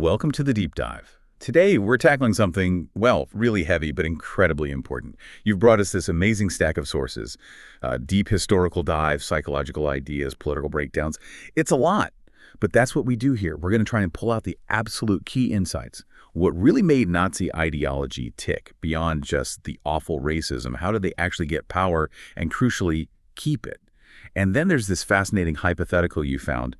Welcome to the Deep Dive. Today, we're tackling something, well, really heavy, but incredibly important. You've brought us this amazing stack of sources, deep historical dive, psychological ideas, political breakdowns. It's a lot, but that's what we do here. We're going to try and pull out the absolute key insights. What really made Nazi ideology tick beyond just the awful racism? How did they actually get power and, crucially, keep it? And then there's this fascinating hypothetical you found.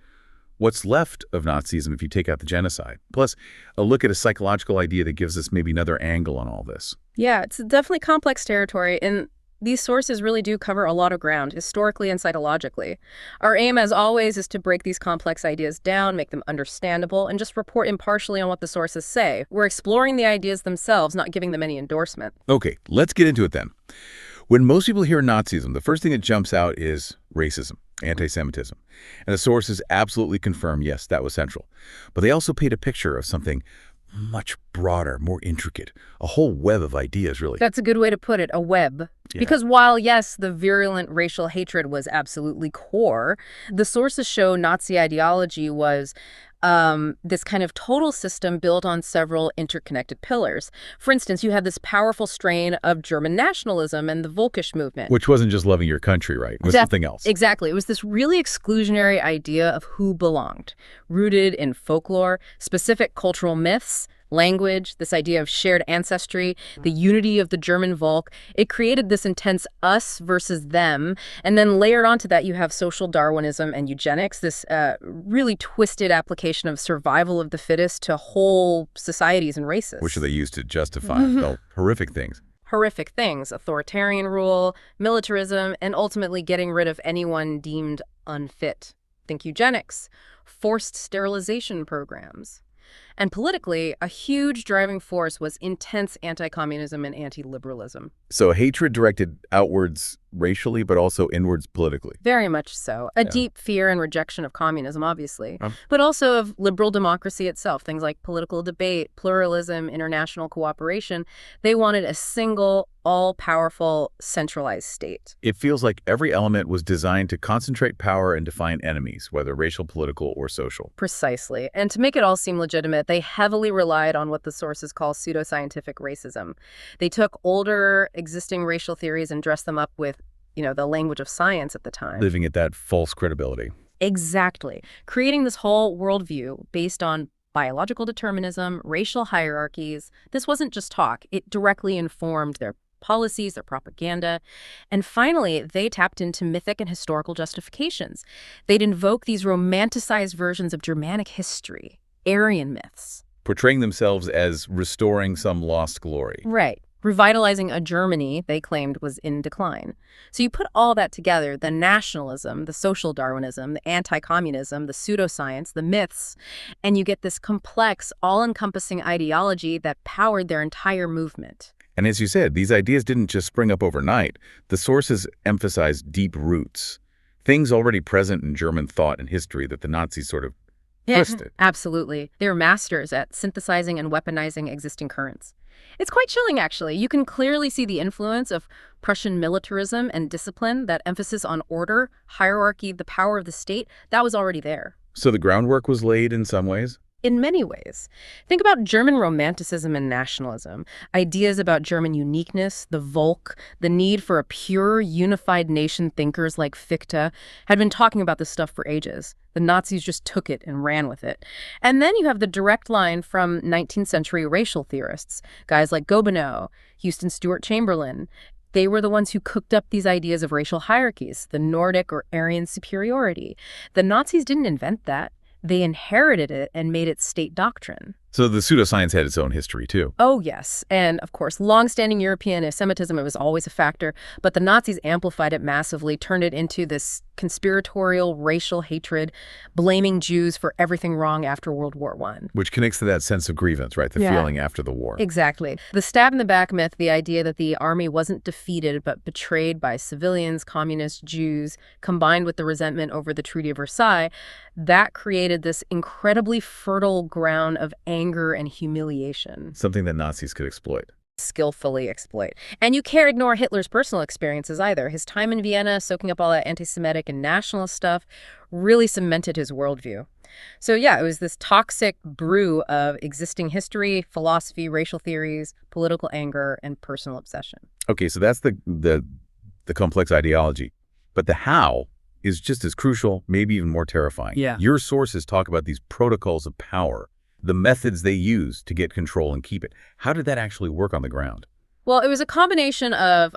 What's left of Nazism if you take out the genocide? Plus, a look at a psychological idea that gives us maybe another angle on all this. Yeah, it's definitely complex territory, and these sources really do cover a lot of ground, historically and psychologically. Our aim, as always, is to break these complex ideas down, make them understandable, and just report impartially on what the sources say. We're exploring the ideas themselves, not giving them any endorsement. Okay, let's get into it then. When most people hear Nazism, the first thing that jumps out is racism, anti-Semitism. And the sources absolutely confirm, yes, that was central. But they also paint a picture of something much broader, more intricate, a whole web of ideas, really. That's a good way to put it, a web. Yeah. Because while, yes, the virulent racial hatred was absolutely core, the sources show Nazi ideology was this kind of total system built on several interconnected pillars. For instance, you had this powerful strain of German nationalism and the Völkisch movement. Which wasn't just loving your country, right? It was something else. Exactly. It was this really exclusionary idea of who belonged, rooted in folklore, specific cultural myths, language, this idea of shared ancestry, the unity of the German Volk. It created this intense us versus them. And then layered onto that, you have social Darwinism and eugenics, this really twisted application of survival of the fittest to whole societies and races. Which they used to justify the horrific things. Horrific things, authoritarian rule, militarism, and ultimately getting rid of anyone deemed unfit. Think eugenics, forced sterilization programs. And politically, a huge driving force was intense anti-communism and anti-liberalism. So hatred directed outwards racially, but also inwards politically. Very much so. A deep fear and rejection of communism, obviously, but also of liberal democracy itself, things like political debate, pluralism, international cooperation. They wanted a single, all-powerful, centralized state. It feels like every element was designed to concentrate power and define enemies, whether racial, political, or social. Precisely. And to make it all seem legitimate, they heavily relied on what the sources call pseudoscientific racism. They took older, existing racial theories and dressed them up with, the language of science at the time. Living at that false credibility. Exactly. Creating this whole worldview based on biological determinism, racial hierarchies. This wasn't just talk. It directly informed their policies, their propaganda. And finally, they tapped into mythic and historical justifications. They'd invoke these romanticized versions of Germanic history, Aryan myths. Portraying themselves as restoring some lost glory. Right. Revitalizing a Germany they claimed was in decline. So you put all that together, the nationalism, the social Darwinism, the anti-communism, the pseudoscience, the myths, and you get this complex, all-encompassing ideology that powered their entire movement. And as you said, these ideas didn't just spring up overnight. The sources emphasized deep roots, things already present in German thought and history that the Nazis sort of twisted. Absolutely. They were masters at synthesizing and weaponizing existing currents. It's quite chilling, actually. You can clearly see the influence of Prussian militarism and discipline, that emphasis on order, hierarchy, the power of the state. That was already there. So the groundwork was laid in some ways? In many ways. Think about German romanticism and nationalism, ideas about German uniqueness, the Volk, the need for a pure, unified nation. Thinkers like Fichte had been talking about this stuff for ages. The Nazis just took it and ran with it. And then you have the direct line from 19th century racial theorists, guys like Gobineau, Houston Stewart Chamberlain. They were the ones who cooked up these ideas of racial hierarchies, the Nordic or Aryan superiority. The Nazis didn't invent that. They inherited it and made it state doctrine. So the pseudoscience had its own history, too. Oh, yes. And, of course, longstanding European anti-Semitism, it was always a factor. But the Nazis amplified it massively, turned it into this conspiratorial racial hatred, blaming Jews for everything wrong after World War I. Which connects to that sense of grievance, right? The feeling after the war. Exactly. The stab-in-the-back myth, the idea that the army wasn't defeated but betrayed by civilians, communists, Jews, combined with the resentment over the Treaty of Versailles, that created this incredibly fertile ground of anger and humiliation. Something that Nazis could exploit. Skillfully exploit. And you can't ignore Hitler's personal experiences either. His time in Vienna, soaking up all that anti-Semitic and nationalist stuff, really cemented his worldview. So yeah, it was this toxic brew of existing history, philosophy, racial theories, political anger, and personal obsession. Okay, so that's the complex ideology. But the how is just as crucial, maybe even more terrifying. Yeah. Your sources talk about these protocols of power, the methods they use to get control and keep it. How did that actually work on the ground? Well, it was a combination of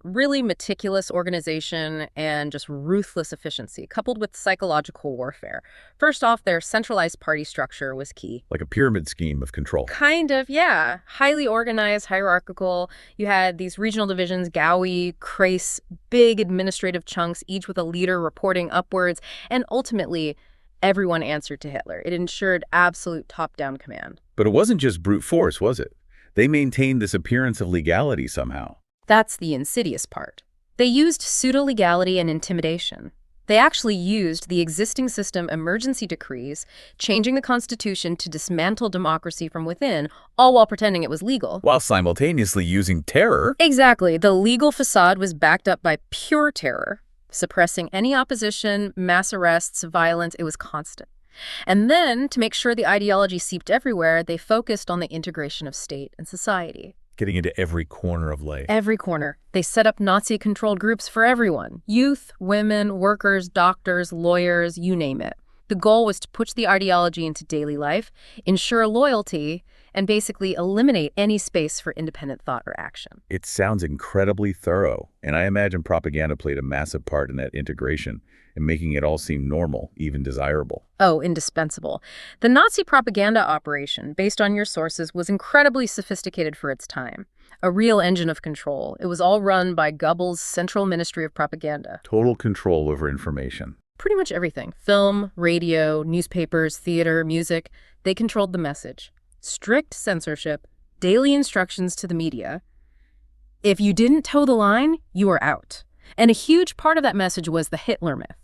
really meticulous organization and just ruthless efficiency, coupled with psychological warfare. First off, their centralized party structure was key. Like a pyramid scheme of control. Kind of, yeah. Highly organized, hierarchical. You had these regional divisions, Gaui, Kreis, big administrative chunks, each with a leader reporting upwards. And ultimately, everyone answered to Hitler. It ensured absolute top-down command. But it wasn't just brute force, was it? They maintained this appearance of legality somehow. That's the insidious part. They used pseudo-legality and intimidation. They actually used the existing system emergency decrees, changing the Constitution to dismantle democracy from within, all while pretending it was legal. While simultaneously using terror. Exactly. The legal facade was backed up by pure terror, suppressing any opposition, mass arrests, violence. It was constant. And then, to make sure the ideology seeped everywhere, they focused on the integration of state and society. Getting into every corner of life. Every corner. They set up Nazi-controlled groups for everyone. Youth, women, workers, doctors, lawyers, you name it. The goal was to push the ideology into daily life, ensure loyalty, and basically eliminate any space for independent thought or action. It sounds incredibly thorough, and I imagine propaganda played a massive part in that integration and making it all seem normal, even desirable. Oh, indispensable. The Nazi propaganda operation, based on your sources, was incredibly sophisticated for its time. A real engine of control. It was all run by Goebbels' Central Ministry of Propaganda. Total control over information. Pretty much everything. Film, radio, newspapers, theater, music. They controlled the message. Strict censorship, daily instructions to the media. If you didn't toe the line, you were out. And a huge part of that message was the Hitler myth.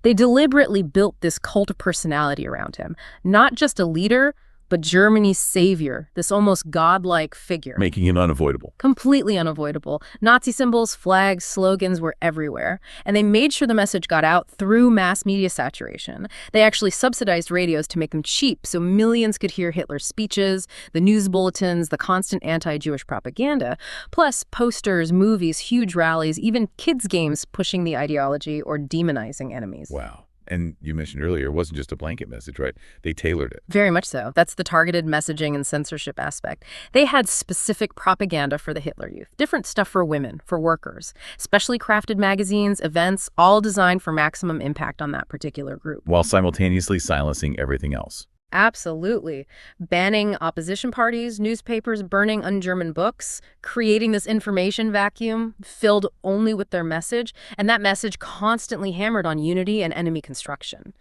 They deliberately built this cult of personality around him. Not just a leader, but Germany's savior, this almost godlike figure. Making him unavoidable. Completely unavoidable. Nazi symbols, flags, slogans were everywhere. And they made sure the message got out through mass media saturation. They actually subsidized radios to make them cheap so millions could hear Hitler's speeches, the news bulletins, the constant anti-Jewish propaganda, plus posters, movies, huge rallies, even kids' games pushing the ideology or demonizing enemies. Wow. And you mentioned earlier, it wasn't just a blanket message, right? They tailored it. Very much so. That's the targeted messaging and censorship aspect. They had specific propaganda for the Hitler Youth, different stuff for women, for workers, specially crafted magazines, events, all designed for maximum impact on that particular group. While simultaneously silencing everything else. Absolutely. Banning opposition parties, newspapers, burning un-German books, creating this information vacuum filled only with their message, and that message constantly hammered on unity and enemy construction.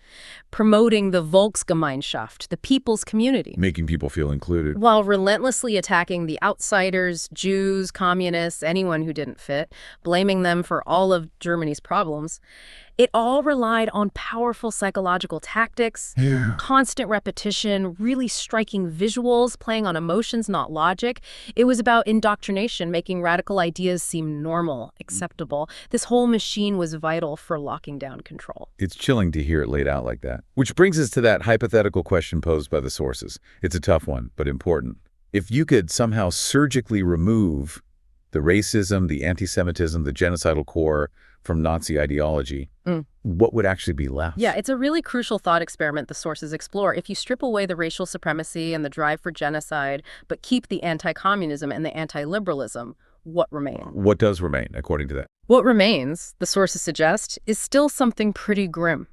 Promoting the Volksgemeinschaft, the people's community. Making people feel included. While relentlessly attacking the outsiders, Jews, communists, anyone who didn't fit, blaming them for all of Germany's problems. It all relied on powerful psychological tactics, constant repetition, really striking visuals, playing on emotions, not logic. It was about indoctrination, making radical ideas seem normal, acceptable. This whole machine was vital for locking down control. It's chilling to hear it laid out like that. Which brings us to that hypothetical question posed by the sources. It's a tough one, but important. If you could somehow surgically remove the racism, the anti-Semitism, the genocidal core from Nazi ideology, what would actually be left? Yeah, it's a really crucial thought experiment the sources explore. If you strip away the racial supremacy and the drive for genocide, but keep the anti-communism and the anti-liberalism, what remains? What does remain, according to that? What remains, the sources suggest, is still something pretty grim.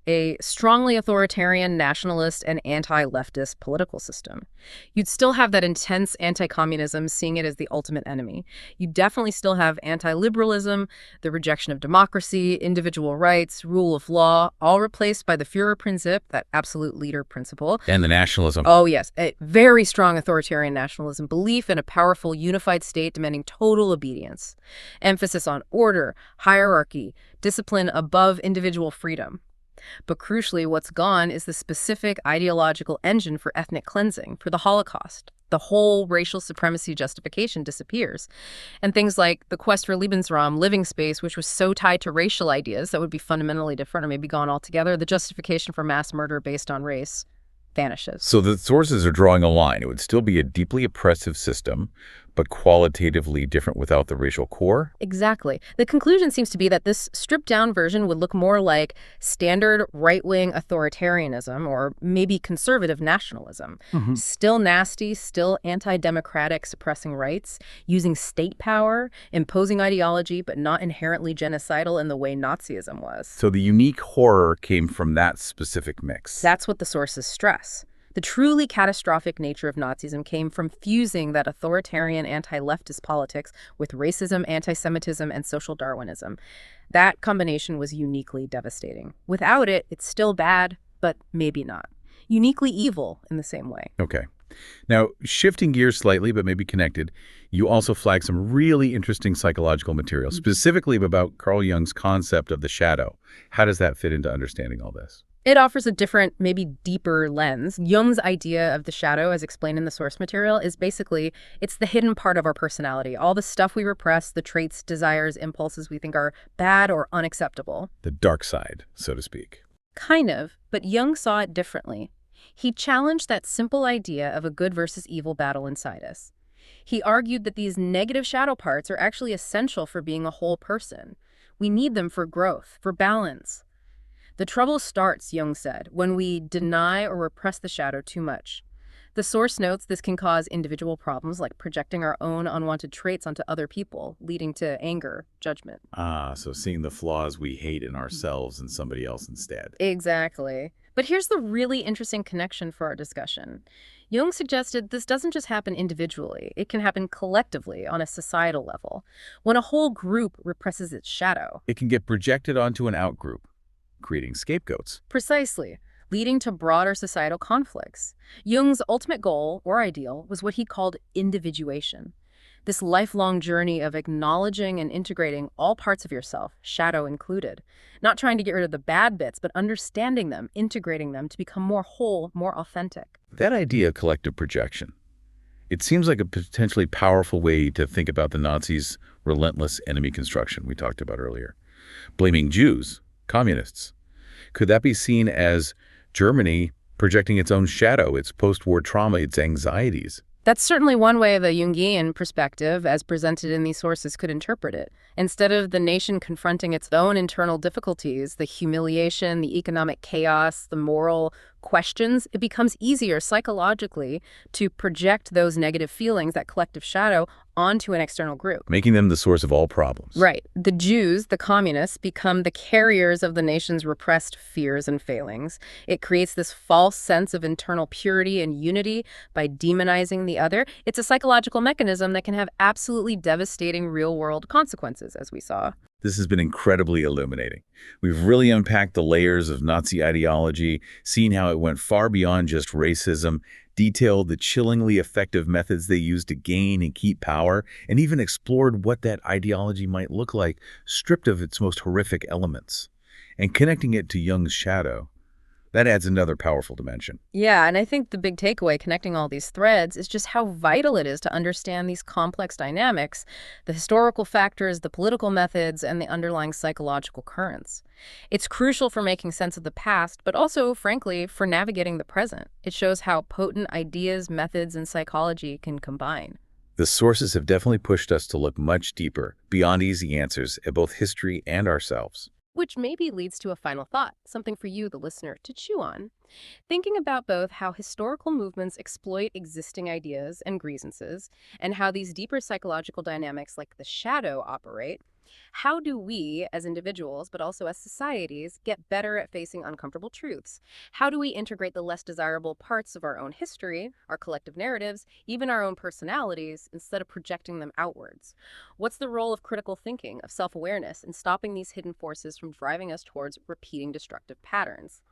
A strongly authoritarian, nationalist, and anti-leftist political system. You'd still have that intense anti-communism, seeing it as the ultimate enemy. You'd definitely still have anti-liberalism, the rejection of democracy, individual rights, rule of law, all replaced by the Führerprinzip, that absolute leader principle. And the nationalism. Oh, yes. A very strong authoritarian nationalism, belief in a powerful, unified state demanding total obedience. Emphasis on order, hierarchy, discipline above individual freedom. But crucially, what's gone is the specific ideological engine for ethnic cleansing, for the Holocaust. The whole racial supremacy justification disappears. And things like the quest for Lebensraum, living space, which was so tied to racial ideas that would be fundamentally different or maybe gone altogether, the justification for mass murder based on race vanishes. So the sources are drawing a line. It would still be a deeply oppressive system, but qualitatively different without the racial core? Exactly. The conclusion seems to be that this stripped-down version would look more like standard right-wing authoritarianism or maybe conservative nationalism. Still nasty, still anti-democratic, suppressing rights, using state power, imposing ideology, but not inherently genocidal in the way Nazism was. So the unique horror came from that specific mix. That's what the sources stress. The truly catastrophic nature of Nazism came from fusing that authoritarian anti-leftist politics with racism, anti-Semitism, and social Darwinism. That combination was uniquely devastating. Without it, it's still bad, but maybe not. Uniquely evil in the same way. Okay. Now, shifting gears slightly, but maybe connected, you also flag some really interesting psychological material, specifically about Carl Jung's concept of the shadow. How does that fit into understanding all this? It offers a different, maybe deeper lens. Jung's idea of the shadow, as explained in the source material, is basically, it's the hidden part of our personality. All the stuff we repress, the traits, desires, impulses we think are bad or unacceptable. The dark side, so to speak. Kind of, but Jung saw it differently. He challenged that simple idea of a good versus evil battle inside us. He argued that these negative shadow parts are actually essential for being a whole person. We need them for growth, for balance. The trouble starts, Jung said, when we deny or repress the shadow too much. The source notes this can cause individual problems like projecting our own unwanted traits onto other people, leading to anger, judgment. So seeing the flaws we hate in ourselves and somebody else instead. Exactly. But here's the really interesting connection for our discussion. Jung suggested this doesn't just happen individually. It can happen collectively on a societal level. When a whole group represses its shadow. It can get projected onto an outgroup, creating scapegoats. Precisely, leading to broader societal conflicts. Jung's ultimate goal, or ideal, was what he called individuation. This lifelong journey of acknowledging and integrating all parts of yourself, shadow included. Not trying to get rid of the bad bits, but understanding them, integrating them to become more whole, more authentic. That idea of collective projection, it seems like a potentially powerful way to think about the Nazis' relentless enemy construction we talked about earlier. Blaming Jews, communists. Could that be seen as Germany projecting its own shadow, its post-war trauma, its anxieties? That's certainly one way the Jungian perspective, as presented in these sources, could interpret it. Instead of the nation confronting its own internal difficulties, the humiliation, the economic chaos, the moral questions, it becomes easier psychologically to project those negative feelings, that collective shadow, onto an external group. Making them the source of all problems. Right. The Jews, the communists, become the carriers of the nation's repressed fears and failings. It creates this false sense of internal purity and unity by demonizing the other. It's a psychological mechanism that can have absolutely devastating real-world consequences, as we saw. This has been incredibly illuminating. We've really unpacked the layers of Nazi ideology, seen how it went far beyond just racism, detailed the chillingly effective methods they used to gain and keep power, and even explored what that ideology might look like, stripped of its most horrific elements. And connecting it to Jung's shadow, that adds another powerful dimension. Yeah, and I think the big takeaway connecting all these threads is just how vital it is to understand these complex dynamics, the historical factors, the political methods, and the underlying psychological currents. It's crucial for making sense of the past, but also, frankly, for navigating the present. It shows how potent ideas, methods, and psychology can combine. The sources have definitely pushed us to look much deeper, beyond easy answers, at both history and ourselves. Which maybe leads to a final thought, something for you, the listener, to chew on. Thinking about both how historical movements exploit existing ideas and grievances, and how these deeper psychological dynamics like the shadow operate, how do we, as individuals, but also as societies, get better at facing uncomfortable truths? How do we integrate the less desirable parts of our own history, our collective narratives, even our own personalities, instead of projecting them outwards? What's the role of critical thinking, of self-awareness, in stopping these hidden forces from driving us towards repeating destructive patterns?